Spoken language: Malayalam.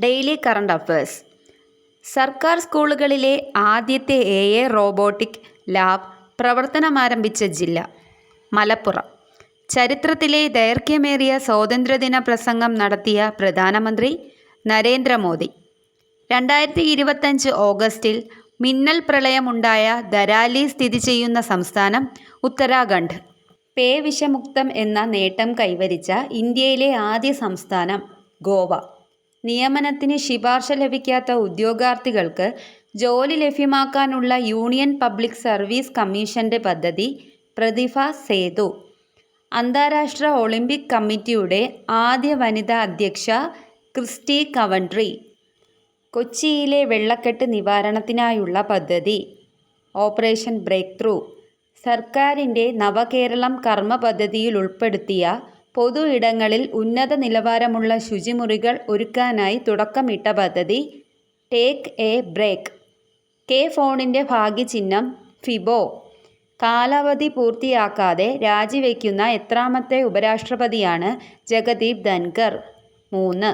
Daily current affairs. സർക്കാർ സ്കൂളുകളിലെ ആദ്യത്തെ AI റോബോട്ടിക് ലാബ് പ്രവർത്തനമാരംഭിച്ച ജില്ല മലപ്പുറം. ചരിത്രത്തിലെ ദൈർഘ്യമേറിയ സ്വാതന്ത്ര്യദിന പ്രസംഗം നടത്തിയ പ്രധാനമന്ത്രി നരേന്ദ്രമോദി. 2025 ഓഗസ്റ്റിൽ മിന്നൽ പ്രളയമുണ്ടായ ധരാലി സ്ഥിതി ചെയ്യുന്ന സംസ്ഥാനം ഉത്തരാഖണ്ഡ്. പേവിഷമുക്തം എന്ന നേട്ടം കൈവരിച്ച ഇന്ത്യയിലെ ആദ്യ സംസ്ഥാനം ഗോവ. നിയമനത്തിന് ശുപാർശ ലഭിക്കാത്ത ഉദ്യോഗാർത്ഥികൾക്ക് ജോലി ലഭ്യമാക്കാനുള്ള യൂണിയൻ പബ്ലിക് സർവീസ് കമ്മീഷന്റെ പദ്ധതി പ്രതിഭ സേതു. അന്താരാഷ്ട്ര ഒളിമ്പിക് കമ്മിറ്റിയുടെ ആദ്യ വനിതാ അധ്യക്ഷ ക്രിസ്റ്റി കവൻട്രി. കൊച്ചിയിലെ വെള്ളക്കെട്ട് നിവാരണത്തിനായുള്ള പദ്ധതി ഓപ്പറേഷൻ ബ്രേക്ക് ത്രൂ. സർക്കാരിൻ്റെ നവകേരളം കർമ്മ പദ്ധതിയിൽ ഉൾപ്പെടുത്തിയ പൊതു ഇടങ്ങളിൽ ഉന്നത നിലവാരമുള്ള ശുചിമുറികൾ ഒരുക്കാനായി തുടക്കമിട്ട പദ്ധതി ടേക്ക് എ ബ്രേക്ക്. കെ ഫോണിൻ്റെ ഭാഗ്യചിഹ്നം ഫിബോ. കാലാവധി പൂർത്തിയാക്കാതെ രാജിവെക്കുന്ന എത്രാമത്തെ ഉപരാഷ്ട്രപതിയാണ് ജഗദീപ് ധൻകർ? 3.